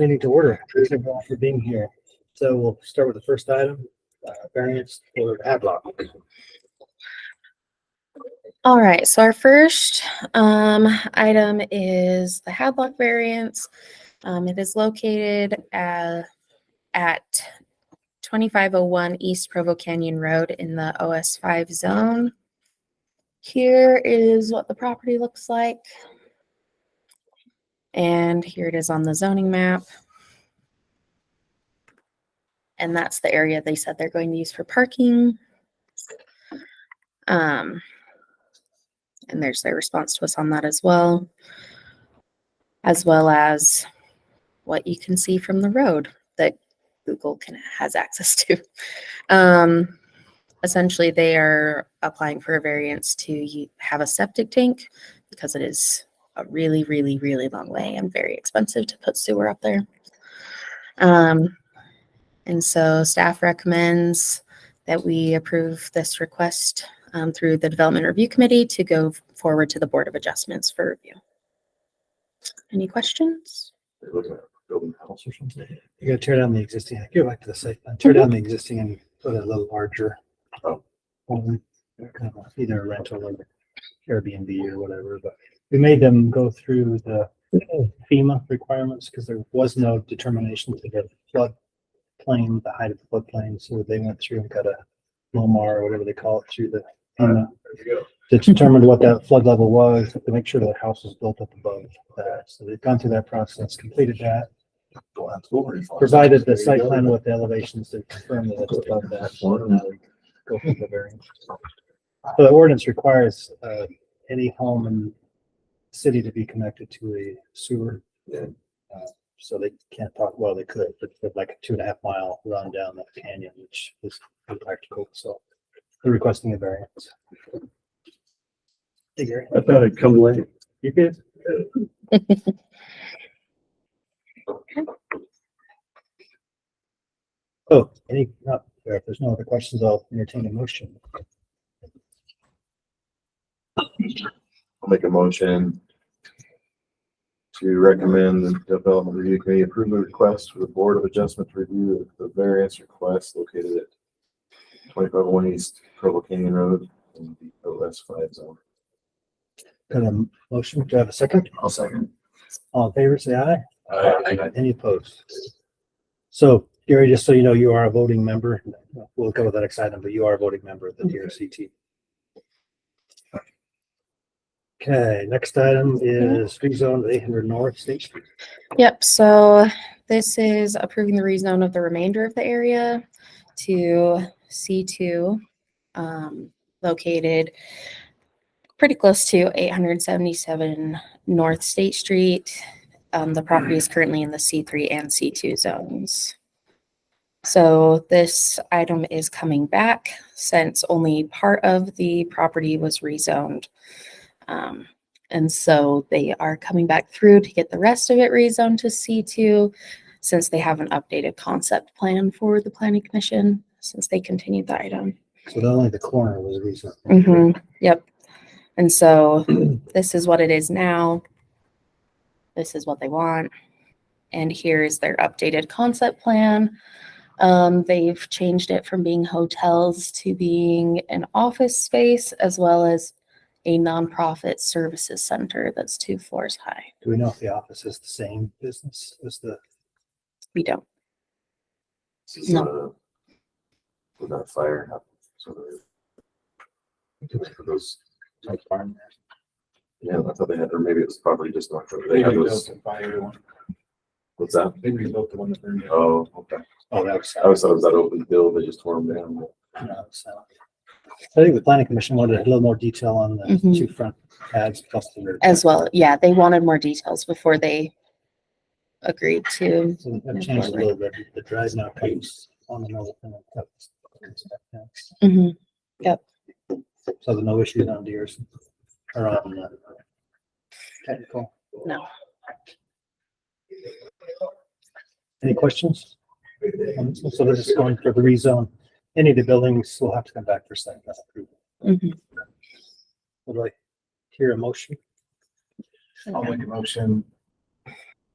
Meeting to order. Thanks everyone for being here. So we'll start with the first item, variance for Hadlock. All right, so our first item is the Hadlock variance. It is located at 2501 East Provo Canyon Road in the OS5 zone. Here is what the property looks like. And here it is on the zoning map. And that's the area they said they're going to use for parking. And there's their response to us on that as well as what you can see from the road that Google has access to. Essentially, they are applying for a variance to have a septic tank because it is a really, really, really long way and very expensive to put sewer up there. And so staff recommends that we approve this request through the Development Review Committee to go forward to the Board of Adjustments for review. Any questions? They're looking at building a house or something. You gotta tear down the existing, go back to the site, tear down the existing and put a little larger. Oh. Home, kind of either a rental or Airbnb or whatever, but we made them go through the FEMA requirements because there was no determination to the flood plain, the height of the floodplain. So they went through and got a LOMAR or whatever they call it through the FEMA to determine what that flood level was to make sure the house was built up above that. So they've gone through that process, completed that, provided the site plan with the elevations to confirm that it's above that. Now we go for the variance. So the ordinance requires any home in the city to be connected to a sewer. Yeah. So they can't talk, well, they could, but they're like a 2.5 mile run down the canyon, which is impractical. So they're requesting a variance. Hey, Gary. I thought it'd come late. You good? Oh, if there's no other questions, I'll entertain a motion. I'll make a motion to recommend the Development Review Committee approve the request for the Board of Adjustment to review the variance request located at 2501 East Provo Canyon Road in the OS5 zone. Got a motion? Do I have a second? I'll second. All in favor, say aye. Aye. Any opposed? So Gary, just so you know, you are a voting member. We'll go with that next item, but you are a voting member of the DRC team. Okay, next item is Rezone 800 North State Street. Yep, so this is approving the rezone of the remainder of the area to C2, located pretty close to 877 North State Street. The property is currently in the C3 and C2 zones. So this item is coming back since only part of the property was rezoned. And so they are coming back through to get the rest of it rezoned to C2 since they have an updated concept plan for the Planning Commission since they continued the item. So not only the corner was rezoned. Yep. And so this is what it is now. This is what they want. And here's their updated concept plan. They've changed it from being hotels to being an office space as well as a nonprofit services center that's 2 floors high. Do we know if the office is the same business as the? We don't. No. With that fire happen. So for those, Like farm there? yeah, I thought they had, or maybe it was probably just not. They had those. What's that? They rebuilt the one that burned down. Oh, okay. Oh, that was. I always thought it was that open build. They just tore them down. No, so. I think the Planning Commission wanted a little more detail on the 2 front pads plus the. As well, yeah, they wanted more details before they agreed to. So I've changed a little bit. The drive now comes on the north and it comes back down. Yep. So there's no issues on DRC or on technical. No. Any questions? So they're just going for the rezone. Any of the buildings will have to come back for site plan approval. Would like to hear a motion? I'll make a motion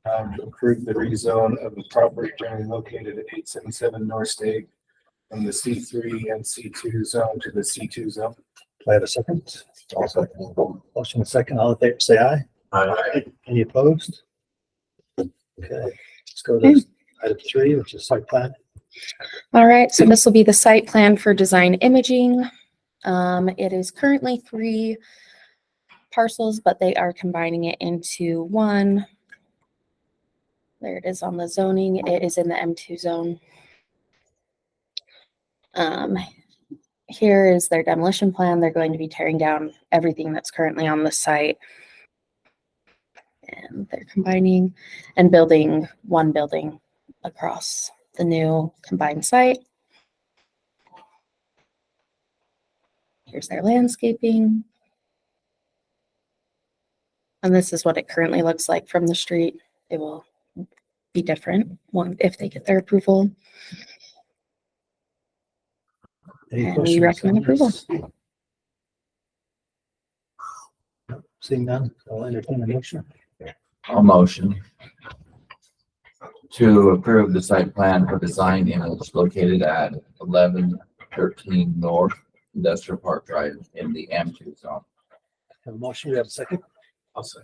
to approve the rezone of the property generally located at 877 North State from the C3 and C2 zone to the C2 zone. Do I have a second? I'll second. Motion and second, all in favor, say aye. Aye. Any opposed? Okay, let's go to item 3, which is site plan. All right, so this will be the site plan for design imaging. It is currently 3 parcels, but they are combining it into one. There it is on the zoning. It is in the M2 zone. Here is their demolition plan. They're going to be tearing down everything that's currently on the site. And they're combining and building one building across the new combined site. Here's their landscaping. And this is what it currently looks like from the street. It will be different if they get their approval. Any And we questions recommend on approval. this? Seeing none, I'll entertain a motion. A motion to approve the site plan for design image located at 1113 North Industrial Park Drive in the M2 zone. Have a motion, we have a second. I'll say.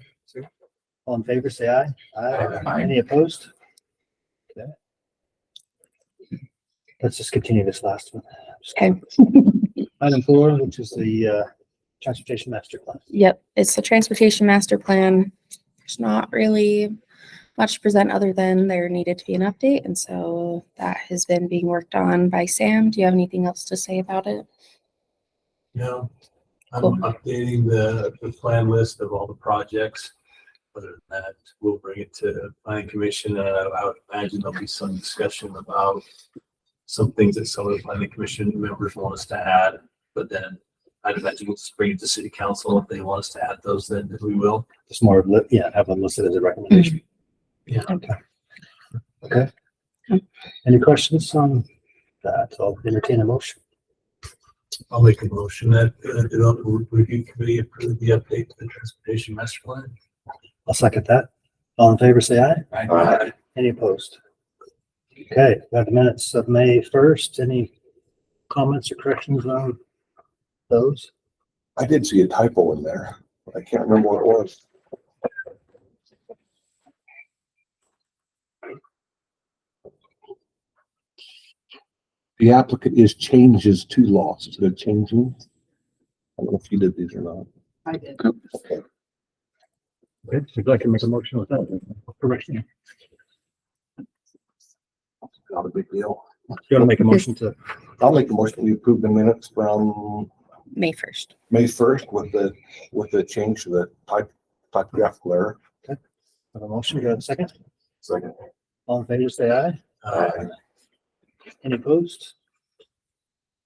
All in favor, say aye. Aye. Any opposed? Okay. Let's just continue this last one. Okay. Item 4, which is the transportation master plan. Yep, it's the transportation master plan. There's not really much to present other than there needed to be an update. And so that has been being worked on by Sam. Do you have anything else to say about it? No, I'm Cool. updating the plan list of all the projects. Other than that, we'll bring it to planning commission. I would imagine there'll be some discussion about some things that some of the planning commission members want us to add, but then I'd imagine we'll just bring it to city council. If they want us to add those, then we will. Just more, have them listed as a recommendation. Yeah. Okay. Any questions on that? I'll entertain a motion. I'll make a motion that the development review committee approve the update to the transportation master plan. I'll second that. All in favor, say aye. Aye. Any opposed? Okay, we have the minutes of May 1st. Any comments or corrections on those? I did see a typo in there. I can't remember what it was. The applicant is changes to lost. They're changing. I don't know if you did these or not. I did. Okay, would you like to make a motion with that correction? Not a big deal. You want to make a motion to, I'll make a motion. We approve the minutes from May 1st. May 1st with the change to the typographical error. have a motion? You have a second? Second. All in favor, say aye. Aye. Any opposed?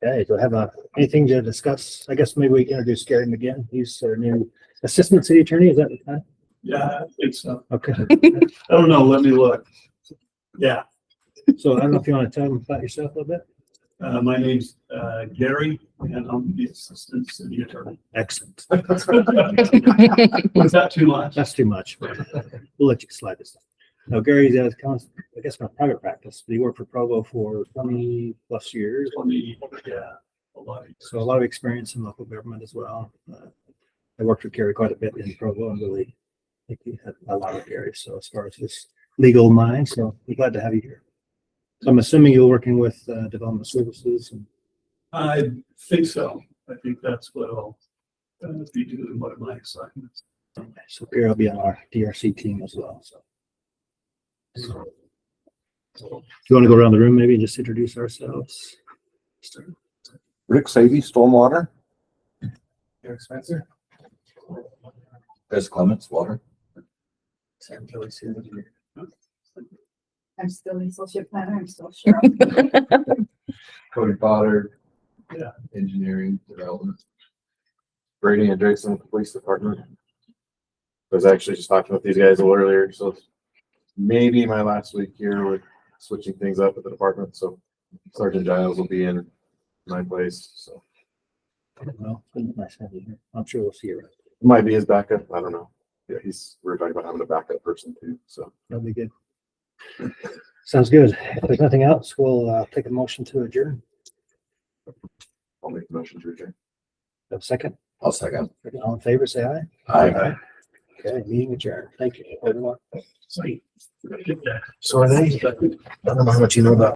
Okay, do I have anything to discuss? I guess maybe we can introduce Gary McGinn. He's our new assistant city attorney. Is that the time? Yeah, it's, I Okay, don't know, let me look. Yeah, so I don't know if you want to tell them about yourself a little bit. my name's Gary and I'm the assistant city attorney. Excellent. Was that too much? That's too much, but we'll let you slide this. Now Gary's I guess from private practice, but he worked for Provo for 20 plus years. 20, yeah, a lot. So a lot of experience in local government as well. I worked with Gary quite a bit in Provo and really think he had a lot of Gary. So as far as his legal mind, so we're glad to have you here. So I'm assuming you're working with development services. And I think so. I think that's what I'll be doing, one of my assignments. so Gary will be on our DRC team as well. So you want to go around the room maybe and just introduce ourselves? Rick Savy, Stormwater. Eric Spencer. Chris Clements, water. Sam Kelly, city engineer. I'm still the associate planner. I'm still sure. Cody Potter. Yeah. Engineering development. Brady and Jason, police department. I was actually just talking with these guys a little earlier, so maybe my last week here with switching things up at the department, so Sergeant Giles will be in my place, so Well, nice to have you here. I'm sure we'll see you around. it might be his backup, I don't know. Yeah, we're talking about having a backup person too, so. That'll be good. Sounds good. If there's nothing else, we'll take a motion to adjourn. I'll make a motion to adjourn. Have a second? I'll second. All in favor, say aye. Aye. Okay, meeting adjourned. Thank you, everyone. So are they, I don't know how much you know about